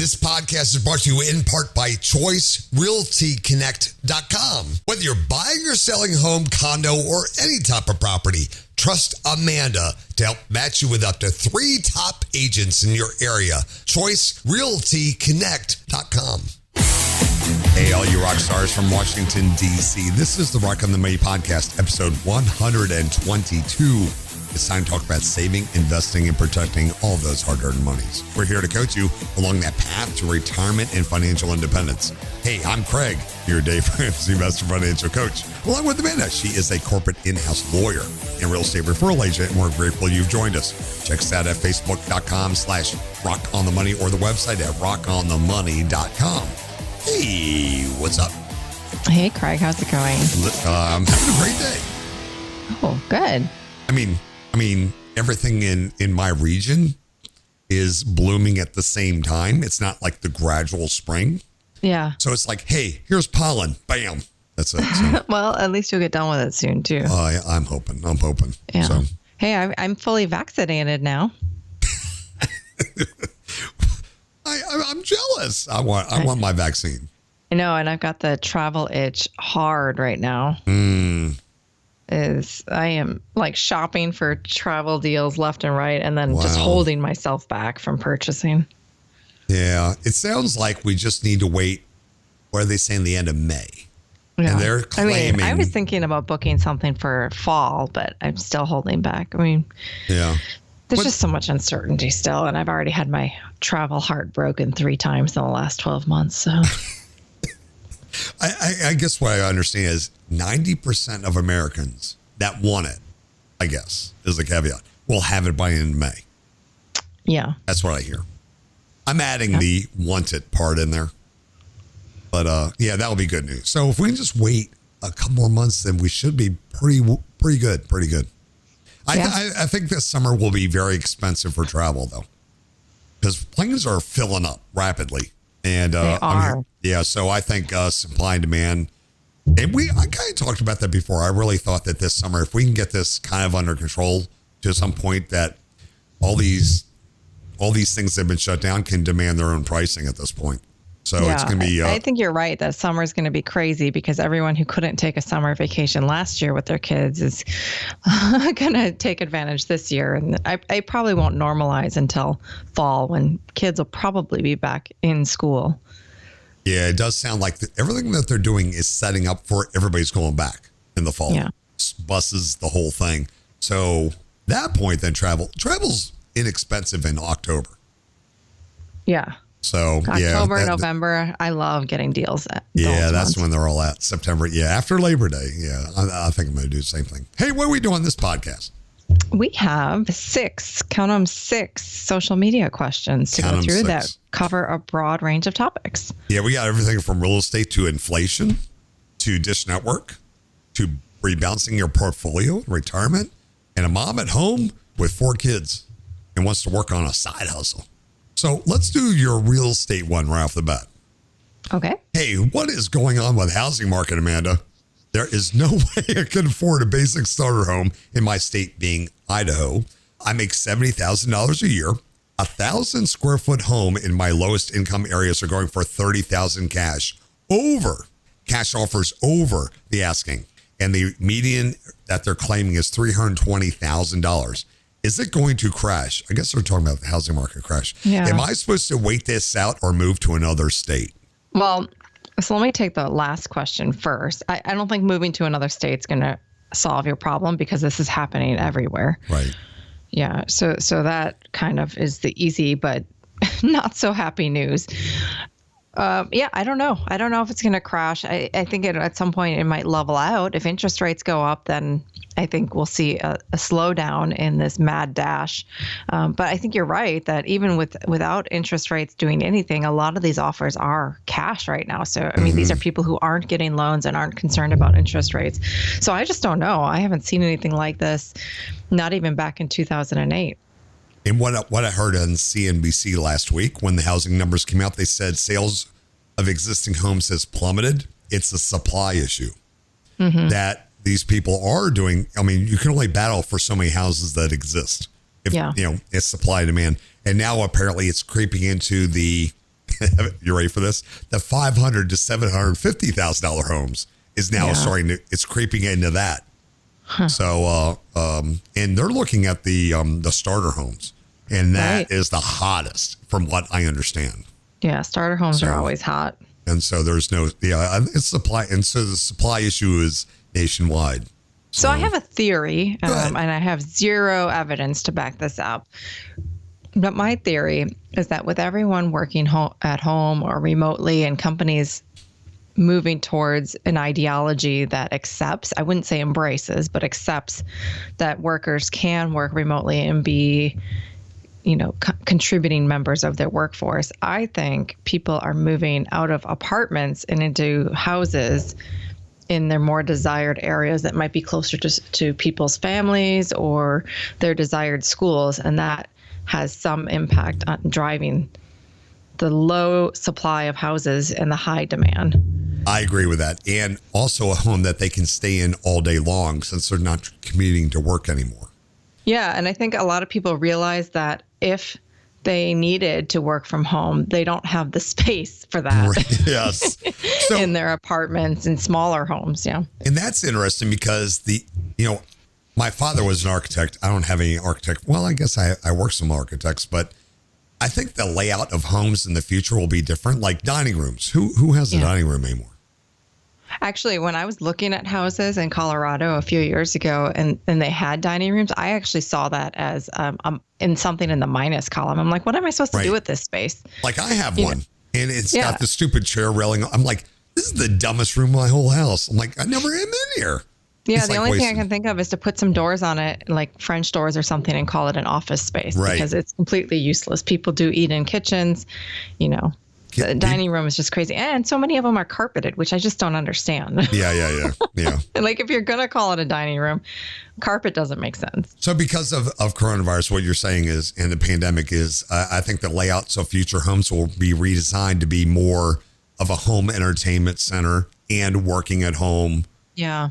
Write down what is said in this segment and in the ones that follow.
This podcast is brought to you in part by ChoiceRealtyConnect.com. Whether you're buying or selling a home, condo, or any type of property, trust Amanda to help match you with up to 3 top agents in your area. ChoiceRealtyConnect.com. Hey, all you rock stars from Washington, D.C. This is the Rock on the Money podcast, episode 122. It's time to talk about saving, investing, and protecting all of those hard-earned monies. We're here to coach you along that path to retirement and financial independence. Hey, I'm Craig, your Dave Ramsey Master Financial Coach. Along with Amanda, she is a corporate in-house lawyer and real estate referral agent, and we're grateful you've joined us. Check us out at facebook.com/rockonthemoney or the website at rockonthemoney.com. Hey, what's up? Hey, Craig, how's it going? I'm having a great day. Oh, good. I mean, everything in my region is blooming at the same time. It's not like the gradual spring. Yeah. So it's like, hey, here's pollen. Bam. That's it. So, well, at least you'll get done with it soon, too. I'm hoping. Yeah. So. Hey, I'm fully vaccinated now. I'm jealous. I want my vaccine. I know, and I've got the travel itch hard right now. I am like shopping for travel deals left and right, and then just holding myself back from purchasing. Yeah, it sounds like we just need to wait. What are they saying? The end of May. Yeah. And they're claiming. I was thinking about booking something for fall, but I'm still holding back. Yeah. There's just so much uncertainty still, and I've already had my travel heart broken 3 times in the last 12 months. So, I guess what I understand is 90% of Americans that want it, I guess, is the caveat, will have it by the end of May. Yeah. That's what I hear. I'm adding the want it part in there. But yeah, that'll be good news. So if we can just wait a couple more months, then we should be pretty good. I think this summer will be very expensive for travel, though, because planes are filling up rapidly. And they are. So I think supply and demand. And I kind of talked about that before. I really thought that this summer, if we can get this kind of under control to some point, that all these things that have been shut down can demand their own pricing at this point. So it's going to be. I think you're right that summer is going to be crazy because everyone who couldn't take a summer vacation last year with their kids is going to take advantage this year. And I probably won't normalize until fall when kids will probably be back in school. Yeah, it does sound like everything that they're doing is setting up for everybody's going back in the fall. Yeah. Buses, the whole thing. So that point, then travel's inexpensive in October. Yeah. So October, November, I love getting deals. That's when they're all at. September. Yeah, after Labor Day. Yeah, I think I'm going to do the same thing. Hey, what are we doing this podcast? We have 6 social media questions to go through that cover a broad range of topics. Yeah, we got everything from real estate to inflation to Dish Network to rebalancing your portfolio, retirement, and a mom at home with 4 kids and wants to work on a side hustle. So let's do your real estate one right off the bat. Okay. Hey, what is going on with the housing market, Amanda? There is no way I can afford a basic starter home in my state being Idaho. I make $70,000 a year. 1,000 square foot home in my lowest income areas are going for $30,000 cash offers over the asking. And the median that they're claiming is $320,000. Is it going to crash? I guess they're talking about the housing market crash. Yeah. Am I supposed to wait this out or move to another state? Well, so let me take the last question first. I don't think moving to another state is going to solve your problem because this is happening everywhere. Right. Yeah. So that kind of is the easy but not so happy news. I don't know. I don't know if it's going to crash. I think at some point it might level out. If interest rates go up, then I think we'll see a slowdown in this mad dash. But I think you're right that even without interest rates doing anything, a lot of these offers are cash right now. So, I mean, these are people who aren't getting loans and aren't concerned about interest rates. So I just don't know. I haven't seen anything like this, not even back in 2008. And what I heard on CNBC last week, when the housing numbers came out, they said sales of existing homes has plummeted. It's a supply issue that these people are doing. I mean, you can only battle for so many houses that exist. It's supply and demand. And now apparently it's creeping into the you ready for this? The $500,000 to $750,000 homes is now it's creeping into that. Huh. So, and they're looking at the starter homes, and that is the hottest from what I understand. Yeah. Starter homes are always hot. And so there's it's supply. And so the supply issue is nationwide. So I have a theory, and I have zero evidence to back this up. But my theory is that with everyone working at home or remotely and companies moving towards an ideology that accepts, I wouldn't say embraces, but accepts that workers can work remotely and be, contributing members of their workforce. I think people are moving out of apartments and into houses in their more desired areas that might be closer to people's families or their desired schools. And that has some impact on driving the low supply of houses and the high demand. I agree with that. And also a home that they can stay in all day long since they're not commuting to work anymore. Yeah. And I think a lot of people realize that if they needed to work from home, they don't have the space for that. Right. Yes. So, in their apartments and smaller homes. Yeah. And that's interesting because my father was an architect. I don't have any architect. Well, I guess I work some architects, but I think the layout of homes in the future will be different, like dining rooms. Who has a dining room anymore? Actually, when I was looking at houses in Colorado a few years ago and they had dining rooms, I actually saw that as in something in the minus column. I'm like, what am I supposed to do with this space? Like I have one and it's got the stupid chair railing. I'm like, this is the dumbest room in my whole house. I'm like, I never am in here. Yeah, the only thing I can think of is to put some doors on it, like French doors or something, and call it an office space because it's completely useless. People do eat in kitchens, The dining room is just crazy. And so many of them are carpeted, which I just don't understand. Yeah. And like if you're going to call it a dining room, carpet doesn't make sense. So because of coronavirus, what you're saying is, and the pandemic is, I think the layouts of future homes will be redesigned to be more of a home entertainment center and working at home. Yeah.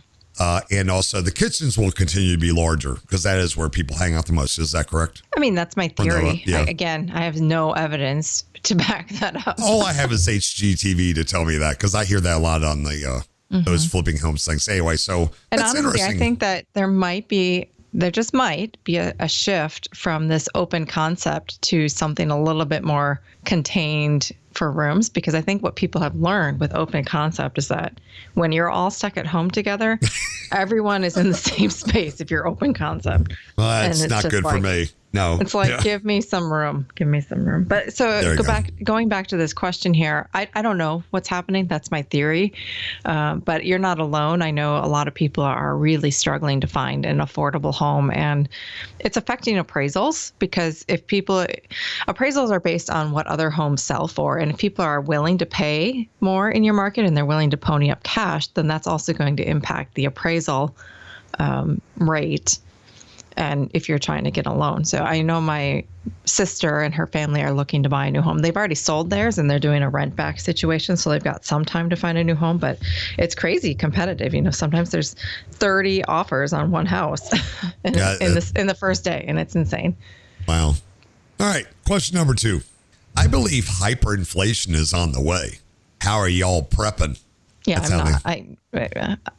And also the kitchens will continue to be larger because that is where people hang out the most. Is that correct? I mean, that's my theory. I have no evidence to back that up. All I have is HGTV to tell me that because I hear that a lot on the those flipping homes things. Anyway, so and that's honestly, interesting. I think that there just might be a shift from this open concept to something a little bit more contained for rooms, because I think what people have learned with open concept is that when you're all stuck at home together, everyone is in the same space if you're open concept. Well, that's not good for me. No. It's like, give me some room. Give me some room. But so going back to this question here, I don't know what's happening. That's my theory. But you're not alone. I know a lot of people are really struggling to find an affordable home, and it's affecting appraisals because appraisals are based on what other homes sell for. And if people are willing to pay more in your market and they're willing to pony up cash, then that's also going to impact the appraisal rate. And if you're trying to get a loan. So I know my sister and her family are looking to buy a new home. They've already sold theirs and they're doing a rent back situation. So they've got some time to find a new home, but it's crazy competitive. Sometimes there's 30 offers on one house in the first day, and it's insane. Wow. All right. Question number 2. I believe hyperinflation is on the way. How are y'all prepping? Yeah, I'm not.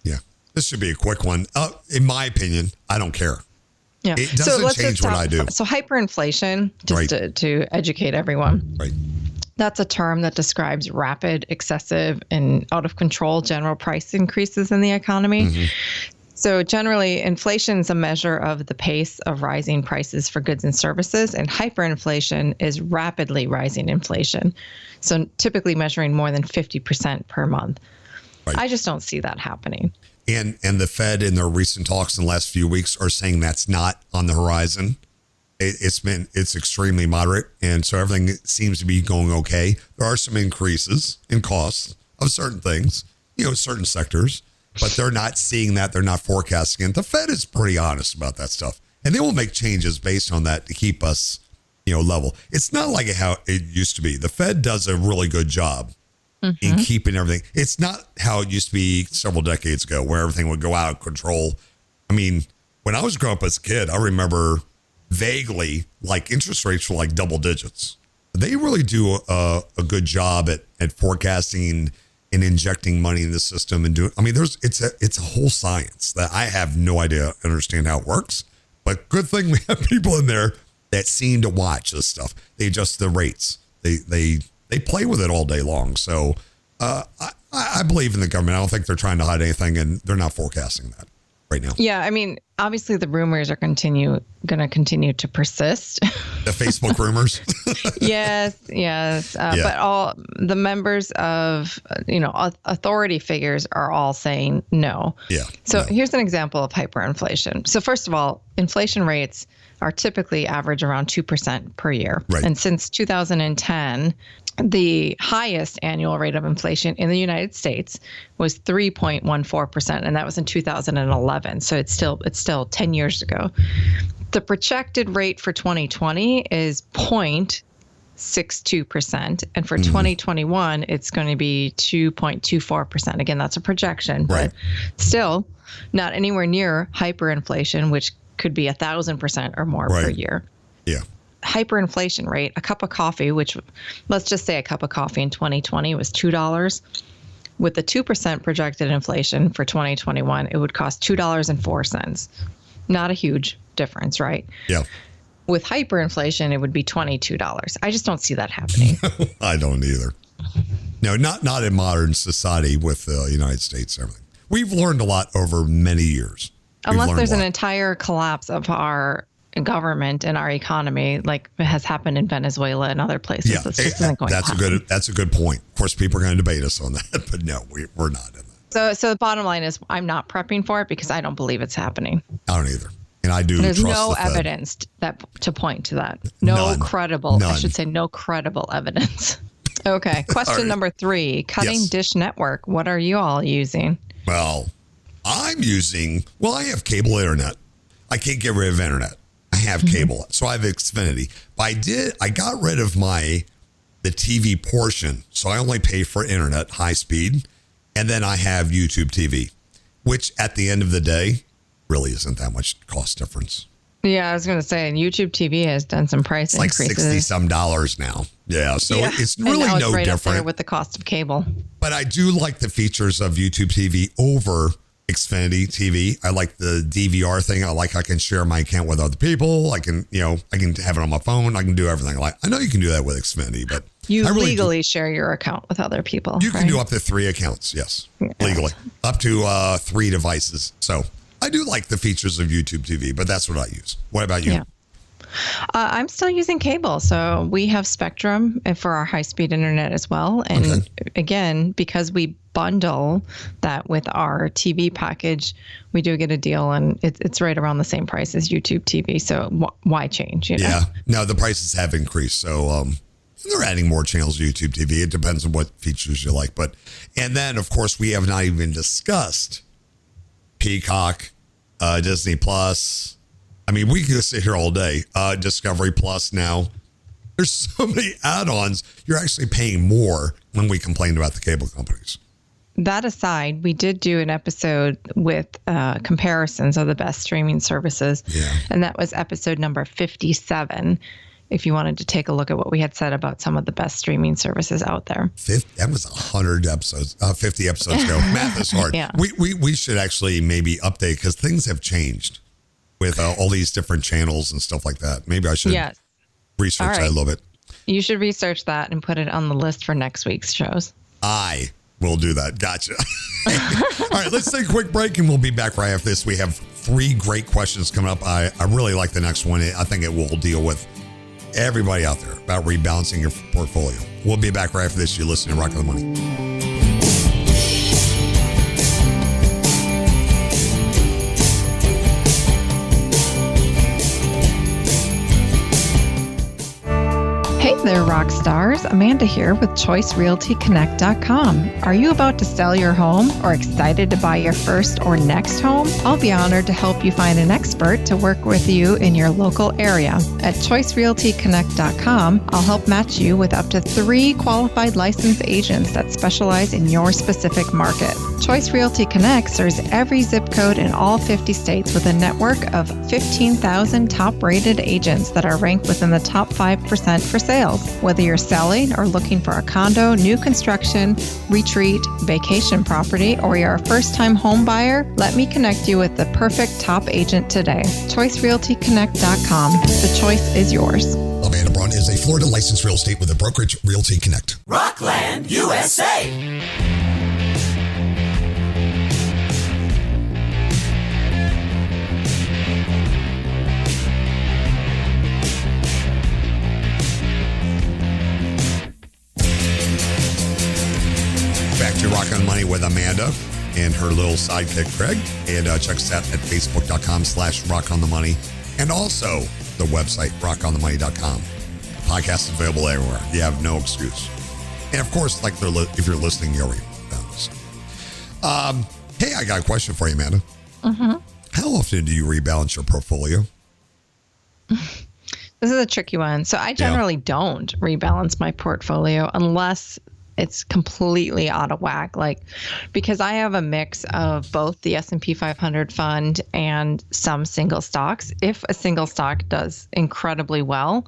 Yeah. This should be a quick one. In my opinion, I don't care. Yeah. It doesn't change what I do. So hyperinflation, just to educate everyone. Right. That's a term that describes rapid, excessive, and out of control general price increases in the economy. Mm-hmm. So generally, inflation is a measure of the pace of rising prices for goods and services, and hyperinflation is rapidly rising inflation. So typically measuring more than 50% per month. Right. I just don't see that happening. And the Fed in their recent talks in the last few weeks are saying that's not on the horizon. It's extremely moderate. And so everything seems to be going okay. There are some increases in costs of certain things, certain sectors, but they're not seeing that. They're not forecasting it. The Fed is pretty honest about that stuff. And they will make changes based on that to keep us, level. It's not like how it used to be. The Fed does a really good job in keeping everything. It's not how it used to be several decades ago where everything would go out of control. I mean, when I was growing up as a kid, I remember vaguely like interest rates were like double digits. They really do a good job at forecasting and injecting money in the system and doing. I mean, it's a whole science that I have no idea, understand how it works. But good thing we have people in there that seem to watch this stuff. They adjust the rates. They play with it all day long. So I believe in the government. I don't think they're trying to hide anything, and they're not forecasting that right now. Yeah, I mean, obviously the rumors are going to continue to persist. The Facebook rumors. Yes. But all the members of, authority figures are all saying no. Yeah. So here's an example of hyperinflation. So first of all, inflation rates are typically average around 2% per year. Right. And since 2010, the highest annual rate of inflation in the United States was 3.14%, and that was in 2011. So it's still 10 years ago. The projected rate for 2020 is 0.62%, and for 2021, it's going to be 2.24%. Again, that's a projection, but still not anywhere near hyperinflation, which could be 1,000% or more per year. Yeah. Hyperinflation rate, a cup of coffee, which let's just say a cup of coffee in 2020 was $2. With the 2% projected inflation for 2021, it would cost $2.04. Not a huge difference, right? Yeah. With hyperinflation, it would be $22. I just don't see that happening. I don't either. No, not in modern society with the United States and everything. We've learned a lot over many years. Unless there's an entire collapse of our government and our economy, like has happened in Venezuela and other places. Yeah, This just isn't going that's to happen. That's a good point. Of course, people are going to debate us on that, but no, we're not in that. So the bottom line is, I'm not prepping for it because I don't believe it's happening. I don't either, and I do. There's trust no the Fed. evidence to point to that. No credible evidence. Okay. Question number 3: cutting Dish Network. What are you all using? Well, I have cable internet. I can't get rid of internet. I have cable, so I have Xfinity. But I got rid of the TV portion, so I only pay for internet, high speed, and then I have YouTube TV, which at the end of the day, really isn't that much cost difference. Yeah, I was going to say, and YouTube TV has done some price increases. It's like $60-some now. Yeah, so it's really and now no it's right different. Up there with the cost of cable. But I do like the features of YouTube TV over Xfinity TV. I like the DVR thing. I can share my account with other people. I can have it on my phone. I can do everything. I know you can do that with Xfinity, but you legally share your account with other people. You can do up to 3 accounts. Yes, legally, up to 3 devices. So I do like the features of YouTube TV, but that's what I use. What about you? Yeah. I'm still using cable. So we have Spectrum for our high-speed internet as well. And again, because we bundle that with our TV package, we do get a deal, and it's right around the same price as YouTube TV. So why change? Yeah. No, the prices have increased. So they're adding more channels to YouTube TV. It depends on what features you like. And then, of course, we have not even discussed Peacock, Disney Plus. I mean, we could sit here all day. Discovery Plus now. There's so many add-ons. You're actually paying more when we complain about the cable companies. That aside, we did do an episode with comparisons of the best streaming services. Yeah. And that was episode number 57. If you wanted to take a look at what we had said about some of the best streaming services out there. That was 100 episodes, 50 episodes ago. Math is hard. Yeah. We should actually maybe update because things have changed with all these different channels and stuff like that. Maybe I should research that a little bit. You should research that and put it on the list for next week's shows. I will do that. Gotcha. All right, let's take a quick break and we'll be back right after this. We have 3 great questions coming up. I really like the next one. I think it will deal with everybody out there about rebalancing your portfolio. We'll be back right after this. You're listening to Rock of the Money. Hey there, rock stars. Amanda here with ChoiceRealtyConnect.com. Are you about to sell your home or excited to buy your first or next home? I'll be honored to help you find an expert to work with you in your local area. At ChoiceRealtyConnect.com, I'll help match you with up to 3 qualified licensed agents that specialize in your specific market. Choice Realty Connect serves every zip code in all 50 states with a network of 15,000 top-rated agents that are ranked within the top 5% for sales. world. Whether you're selling or looking for a condo, new construction, retreat, vacation property, or you're a first-time home buyer, let me connect you with the perfect top agent today. ChoiceRealtyConnect.com. The choice is yours. Amanda Braun is a Florida licensed real estate with a brokerage, Realty Connect. Rockland, USA. Back to Rock on Money with Amanda and her little sidekick, Craig. And check us out at facebook.com/rockonthemoney. And also the website, rockonthemoney.com. Podcast available everywhere. You have no excuse. And of course, like if you're listening, you already found us. Hey, I got a question for you, Amanda. Mm-hmm. How often do you rebalance your portfolio? This is a tricky one. So I generally don't rebalance my portfolio unless it's completely out of whack. Like, because I have a mix of both the S&P 500 fund and some single stocks. If a single stock does incredibly well,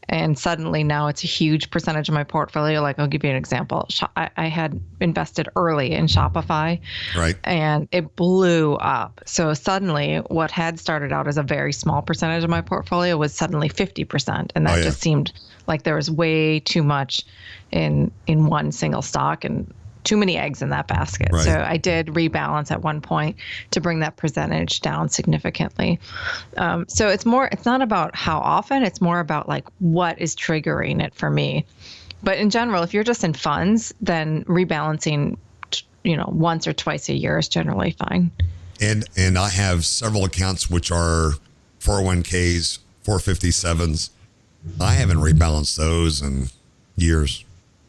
and suddenly now it's a huge percentage of my portfolio, like I'll give you an example. I had invested early in Shopify, right, and it blew up. So suddenly what had started out as a very small percentage of my portfolio was suddenly 50%. And that just seemed like there was way too much in one single stock and too many eggs in that basket. Right. So I did rebalance at one point to bring that percentage down significantly. So it's not about how often, it's more about like what is triggering it for me. But in general, if you're just in funds, then rebalancing, once or twice a year is generally fine. And I have several accounts which are 401ks, 457s. I haven't rebalanced those in years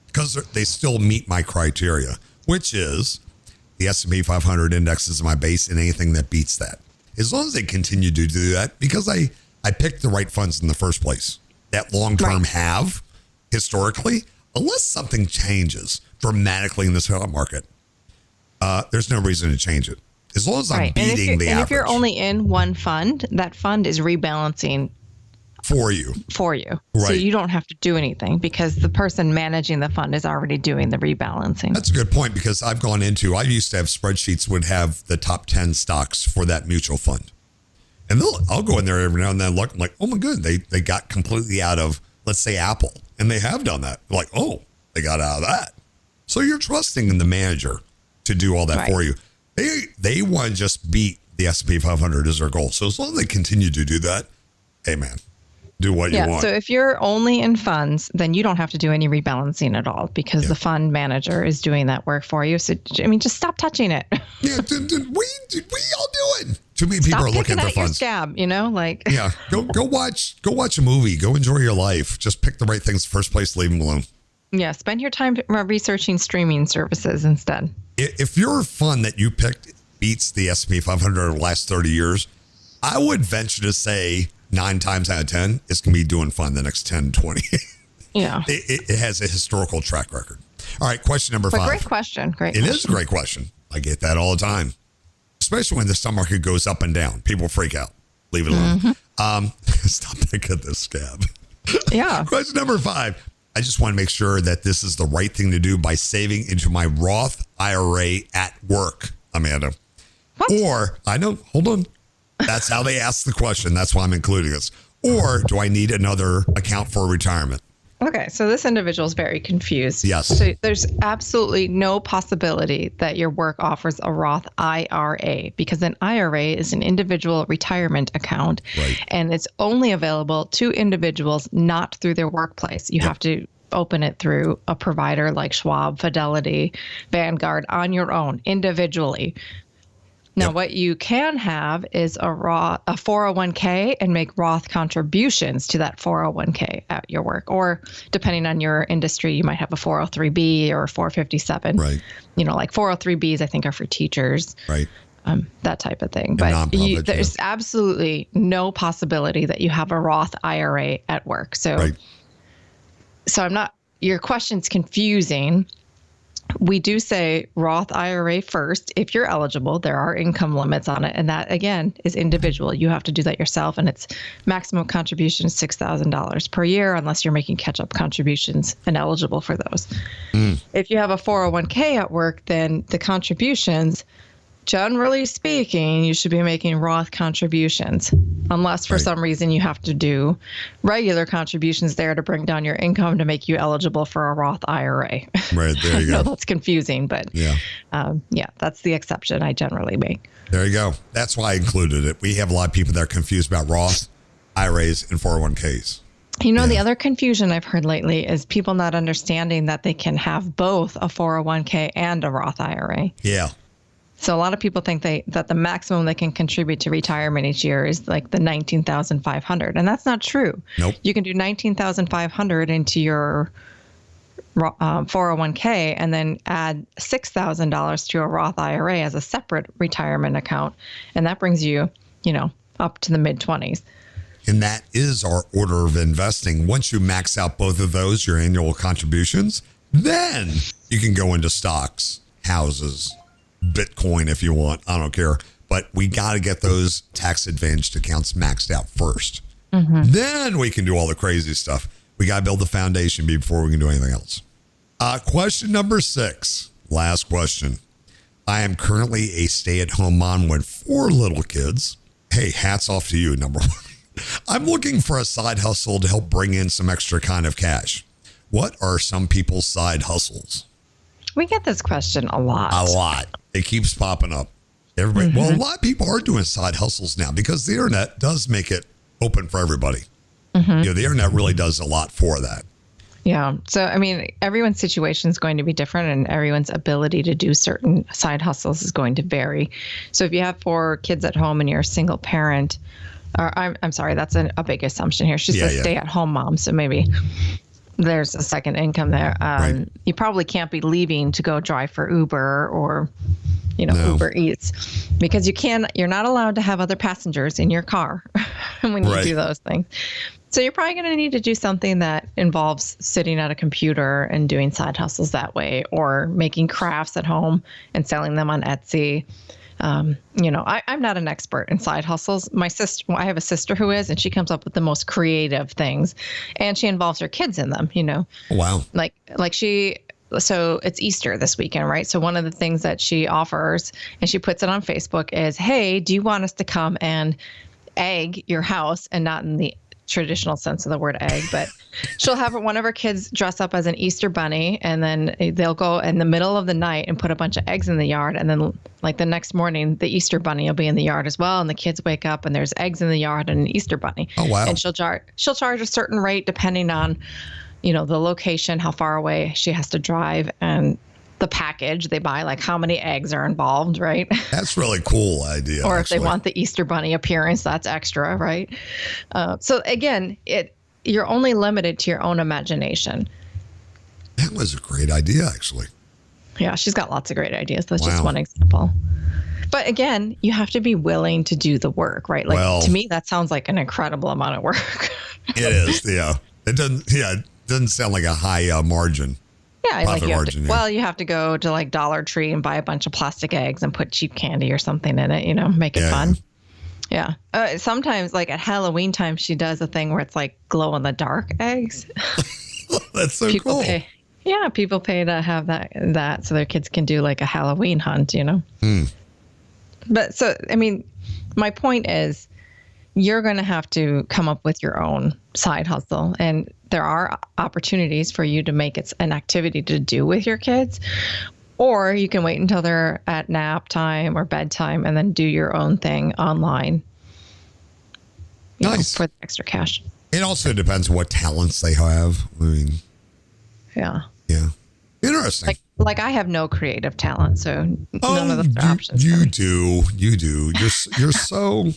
because they still meet my criteria, which is the S&P 500 index is my base and anything that beats that. As long as they continue to do that, because I picked the right funds in the first place that long-term have historically, unless something changes dramatically in the stock market, there's no reason to change it. As long as I'm beating the average. And if you're only in one fund, that fund is rebalancing for you. Right. So you don't have to do anything because the person managing the fund is already doing the rebalancing. That's a good point because I used to have spreadsheets would have the top 10 stocks for that mutual fund. And I'll go in there every now and then look, I'm like, oh my God, they got completely out of, let's say, Apple. And they have done that. Like, oh, they got out of that. So you're trusting in the manager to do all that for you. They want to just beat the S&P 500 as their goal. So as long as they continue to do that, hey, man. Do what you want. So if you're only in funds, then you don't have to do any rebalancing at all because the fund manager is doing that work for you. So, just stop touching it. Yeah, we all do it. Too many people are looking at their funds. Scab, go watch a movie. Go enjoy your life. Just pick the right things first place, leave them alone. Yeah, spend your time researching streaming services instead. If your fund that you picked beats the S&P 500 over the last 30 years, I would venture to say 9 times out of 10, it's going to be doing fine the next 10, 20. Yeah. It has a historical track record. All right, question number 5. Great question. It is a great question. I get that all the time, especially when the stock market goes up and down. People freak out. Leave it alone. Stop picking this scab. Yeah. Question number 5. I just want to make sure that this is the right thing to do by saving into my Roth IRA at work, Amanda. What? Or, hold on. That's how they ask the question. That's why I'm including this. Or do I need another account for retirement? Okay, so this individual is very confused. Yes. So there's absolutely no possibility that your work offers a Roth IRA because an IRA is an individual retirement account, and it's only available to individuals, not through their workplace. You have to open it through a provider like Schwab, Fidelity, Vanguard on your own, individually. Now, what you can have is a 401k and make Roth contributions to that 401k at your work. Or depending on your industry, you might have a 403b or a 457. Right. Like 403bs, I think, are for teachers. Right. That type of thing. But there's absolutely no possibility that you have a Roth IRA at work. So, your question's confusing. We do say Roth IRA first if you're eligible. There are income limits on it. And that, again, is individual. You have to do that yourself. And it's maximum contribution is $6,000 per year unless you're making catch-up contributions and eligible for those. If you have a 401k at work, then the contributions, generally speaking, you should be making Roth contributions, unless for some reason you have to do regular contributions there to bring down your income to make you eligible for a Roth IRA. Right, there you go. I know that's confusing, but yeah, that's the exception I generally make. There you go. That's why I included it. We have a lot of people that are confused about Roth IRAs and 401ks. The other confusion I've heard lately is people not understanding that they can have both a 401k and a Roth IRA. Yeah. So a lot of people think that the maximum they can contribute to retirement each year is like the $19,500, and that's not true. Nope. You can do $19,500 into your 401k and then add $6,000 to a Roth IRA as a separate retirement account, and that brings you, up to the mid-20s. And that is our order of investing. Once you max out both of those, your annual contributions, then you can go into stocks, houses, Bitcoin if you want. I don't care. But we got to get those tax advantaged accounts maxed out first. Then we can do all the crazy stuff. We got to build the foundation before we can do anything else. Question number 6. Last question. I am currently a stay-at-home mom with 4 little kids. Hey, hats off to you, number 1. I'm looking for a side hustle to help bring in some extra kind of cash. What are some people's side hustles? We get this question a lot. A lot. It keeps popping up. Everybody. Well, a lot of people are doing side hustles now because the internet does make it open for everybody. The internet really does a lot for that. Yeah. So, everyone's situation is going to be different, and everyone's ability to do certain side hustles is going to vary. So if you have 4 kids at home and you're a single parent, or I'm sorry, that's a big assumption here. She's a stay-at-home mom, so maybe there's a second income there. Right. You probably can't be leaving to go drive for Uber or, Uber Eats, because you're not allowed to have other passengers in your car when you do those things. So you're probably going to need to do something that involves sitting at a computer and doing side hustles that way, or making crafts at home and selling them on Etsy. I'm not an expert in side hustles. I have a sister who is, and she comes up with the most creative things, and she involves her kids in them, Wow. So it's Easter this weekend, right? So one of the things that she offers, and she puts it on Facebook, is, hey, do you want us to come and egg your house? And not in the traditional sense of the word egg, but she'll have one of her kids dress up as an Easter bunny, and then they'll go in the middle of the night and put a bunch of eggs in the yard, and then the next morning the Easter bunny will be in the yard as well, and the kids wake up and there's eggs in the yard and an Easter bunny. Oh wow. And she'll charge a certain rate depending on the location, how far away she has to drive, and the package they buy, like how many eggs are involved, right? That's really cool idea. Or if they want the Easter bunny appearance, that's extra, right? So again, you're only limited to your own imagination. That was a great idea, actually. Yeah, she's got lots of great ideas. That's just one example. But again, you have to be willing to do the work, right? To me, that sounds like an incredible amount of work. It is, yeah. It doesn't sound like a high margin. Yeah, you have to go to Dollar Tree and buy a bunch of plastic eggs and put cheap candy or something in it, make it fun. Yeah. Sometimes at Halloween time, she does a thing where it's glow in the dark eggs. That's so people cool. People pay to have that so their kids can do a Halloween hunt, But so, my point is, you're going to have to come up with your own side hustle. And there are opportunities for you to make it an activity to do with your kids. Or you can wait until they're at nap time or bedtime and then do your own thing online. Nice. For the extra cash. It also depends what talents they have. Yeah. Yeah. Interesting. Like I have no creative talent, so none of the options. You do. You're so.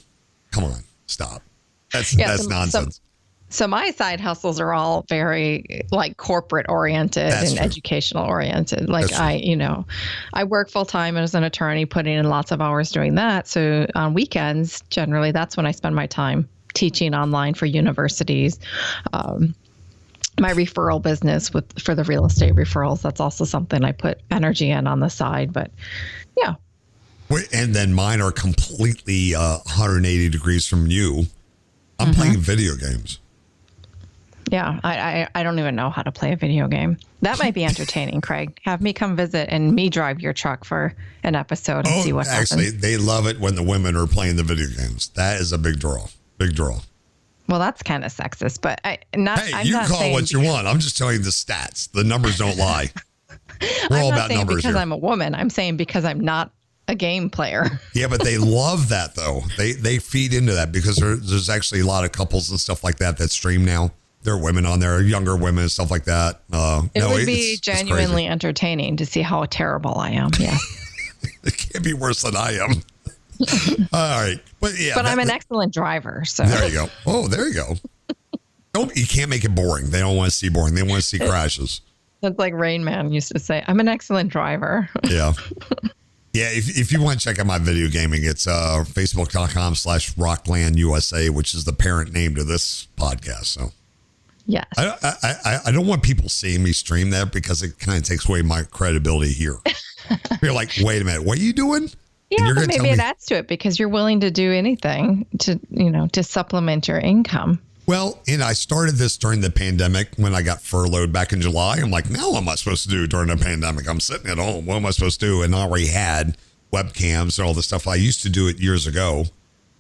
Come on, stop. That's nonsense. So my side hustles are all very corporate oriented and educational oriented. I work full time as an attorney, putting in lots of hours doing that. So on weekends, generally, that's when I spend my time teaching online for universities. my referral business for the real estate referrals. That's also something I put energy in on the side. But yeah. And then mine are completely 180 degrees from you. I'm playing video games. Yeah, I don't even know how to play a video game. That might be entertaining, Craig. Have me come visit and me drive your truck for an episode and see what happens. Actually, they love it when the women are playing the video games. That is a big draw. Big draw. Well, that's kind of sexist, but I'm not call saying what you want. I'm just telling you the stats. The numbers don't lie. We're all about numbers because here. I'm a woman. I'm saying because I'm not a game player. Yeah, but they love that though. They feed into that because there's actually a lot of couples and stuff like that stream now. There are women on there, younger women and stuff like that. It would be genuinely entertaining to see how terrible I am. Yeah. It can't be worse than I am. All right. But I'm an excellent driver. So there you go. Oh, there you go. You can't make it boring. They don't want to see boring. They want to see crashes. That's like Rain Man used to say, I'm an excellent driver. Yeah. Yeah, if you want to check out my video gaming, it's facebook.com/RocklandUSA, which is the parent name to this podcast. So, yes. I don't want people seeing me stream that because it kind of takes away my credibility here. You're like, wait a minute, what are you doing? Yeah, but maybe it adds to it because you're willing to do anything to supplement your income. Well, and I started this during the pandemic when I got furloughed back in July. I'm like, now what am I supposed to do during the pandemic? I'm sitting at home. What am I supposed to do? And I already had webcams and all the stuff. I used to do it years ago.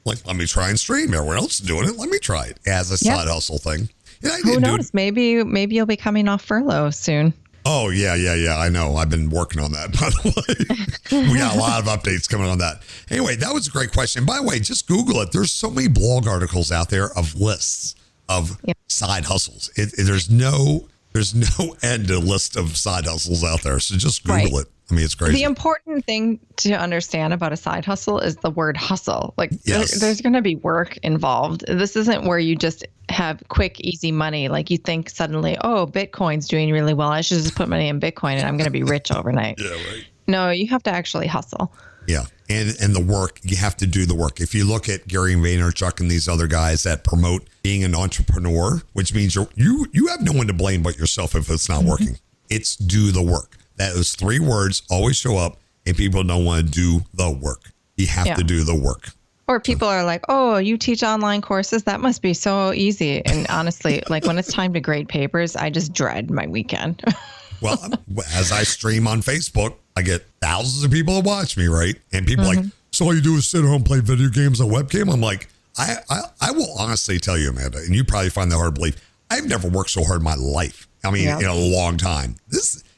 Like, let me try and stream. Everyone else is doing it. Let me try it as a side hustle thing. And who knows? Maybe you'll be coming off furlough soon. Oh, yeah. I know. I've been working on that, by the way. We got a lot of updates coming on that. Anyway, that was a great question. By the way, just Google it. There's so many blog articles out there of lists of side hustles. There's no end to list of side hustles out there. So just Google it. I mean, it's crazy. The important thing to understand about a side hustle is the word hustle. Like there's going to be work involved. This isn't where you just have quick, easy money. Like you think suddenly, oh, Bitcoin's doing really well. I should just put money in Bitcoin and I'm going to be rich overnight. Yeah, right. No, you have to actually hustle. Yeah. And the work, you have to do the work. If you look at Gary Vaynerchuk and these other guys that promote being an entrepreneur, which means you have no one to blame but yourself if it's not working. It's do the work. Those 3 words always show up and people don't want to do the work. You have to do the work. Or people are like, oh, you teach online courses? That must be so easy. And honestly, like when it's time to grade papers, I just dread my weekend. Well, as I stream on Facebook, I get thousands of people that watch me, right? And people are like, so all you do is sit at home and play video games on webcam? I'm like, I will honestly tell you, Amanda, and you probably find that hard to believe, I've never worked so hard in my life. I mean, in a long time.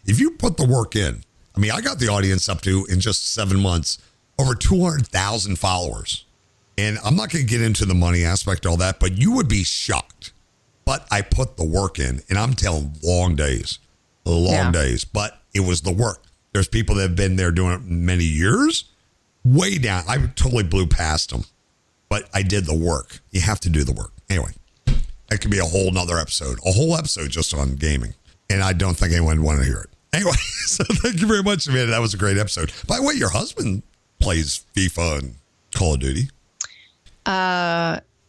If you put the work in, I mean, I got the audience up to, in just 7 months, over 200,000 followers. And I'm not going to get into the money aspect of all that, but you would be shocked. But I put the work in, and I'm telling long days, but it was the work. There's people that have been there doing it many years, way down. I totally blew past them, but I did the work. You have to do the work. Anyway, that could be a whole nother episode, just on gaming. And I don't think anyone would want to hear it. Anyway, so thank you very much, Amanda. That was a great episode. By the way, your husband plays FIFA and Call of Duty.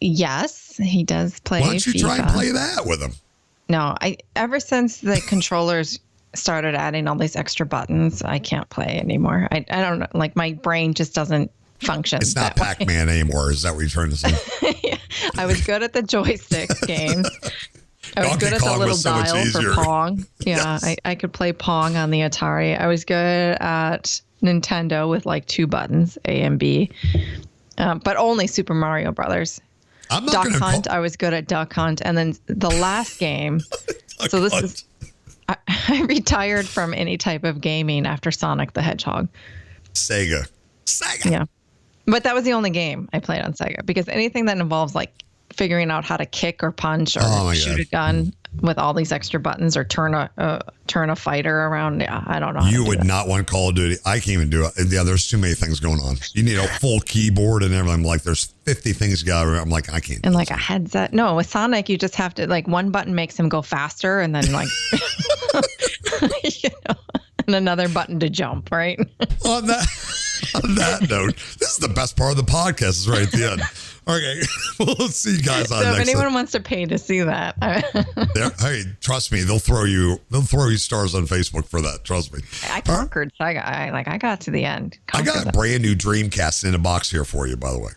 Yes, he does play FIFA. Why don't you try and play that with him? No, ever since the controllers started adding all these extra buttons, I can't play anymore. I don't know, like my brain just doesn't function. It's not Pac-Man anymore. Is that what you're trying to say? Yeah, I was good at the joystick games. I was good at the little dial for Pong. Yeah, yes. I could play Pong on the Atari. I was good at Nintendo with like 2 buttons, A and B, but only Super Mario Brothers. Duck Hunt, I was good at Duck Hunt. And then the last game, I retired from any type of gaming after Sonic the Hedgehog. Sega. Yeah. But that was the only game I played on Sega because anything that involves like figuring out how to kick or punch or shoot a gun with all these extra buttons or turn a fighter around. Yeah, I don't know. You would not want Call of Duty. I can't even do it. Yeah, there's too many things going on. You need a full keyboard and everything. I'm like, there's 50 things you got. I'm like, I can't. And like a headset. No, with Sonic, you just have to like one button makes him go faster and then like, and another button to jump, right? On that note, this is the best part of the podcast is right at the end. Okay. Well, let's see you guys on So if next anyone wants to pay to see that, Hey, trust me, they'll throw you stars on Facebook for that. Trust me. I conquered. So I got to the end. I got a brand new Dreamcast in a box here for you, by the way.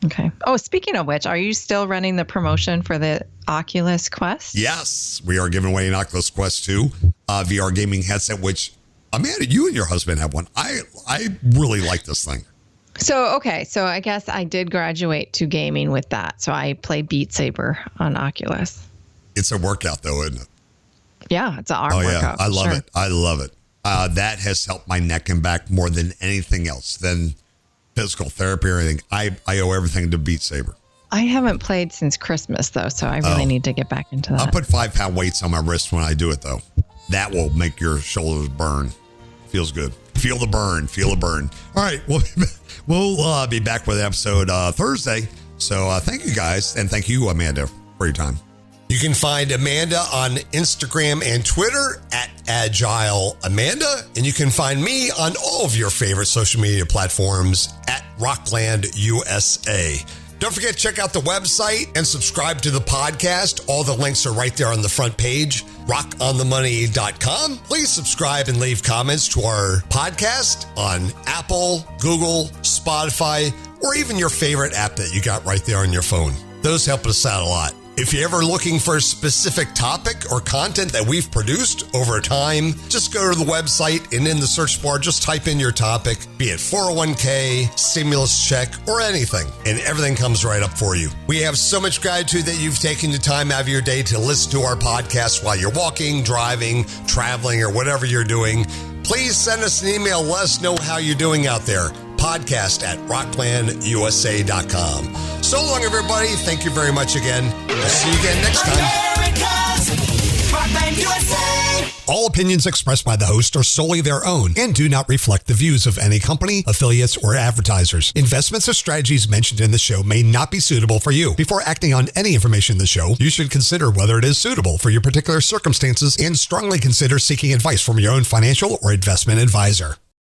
Okay. Oh, speaking of which, are you still running the promotion for the Oculus Quest? Yes, we are giving away an Oculus Quest 2 VR gaming headset, which, Amanda, you and your husband have one. I really like this thing. So, okay. So I guess I did graduate to gaming with that. So I play Beat Saber on Oculus. It's a workout, though, isn't it? Yeah, it's an arm workout. I love it. I love it. That has helped my neck and back more than anything else, than physical therapy or anything. I owe everything to Beat Saber. I haven't played since Christmas, though, so I really need to get back into that. I'll put 5-pound weights on my wrist when I do it, though. That will make your shoulders burn. Feels good. Feel the burn. Feel the burn. All right. We'll be back with episode Thursday. So thank you guys. And thank you, Amanda, for your time. You can find Amanda on Instagram and Twitter at Agile Amanda. And you can find me on all of your favorite social media platforms at Rockland USA. Don't forget to check out the website and subscribe to the podcast. All the links are right there on the front page, rockonthemoney.com. Please subscribe and leave comments to our podcast on Apple, Google, Spotify, or even your favorite app that you got right there on your phone. Those help us out a lot. If you're ever looking for a specific topic or content that we've produced over time, just go to the website and in the search bar, just type in your topic, be it 401k, stimulus check, or anything, and everything comes right up for you. We have so much gratitude that you've taken the time out of your day to listen to our podcast while you're walking, driving, traveling, or whatever you're doing. Please send us an email. Let us know how you're doing out there. Podcast at rocklandusa.com. So long, everybody. Thank you very much again. We'll see you again next time. America's Rockland USA. All opinions expressed by the host are solely their own and do not reflect the views of any company, affiliates, or advertisers. Investments or strategies mentioned in the show may not be suitable for you. Before acting on any information in the show, you should consider whether it is suitable for your particular circumstances and strongly consider seeking advice from your own financial or investment advisor.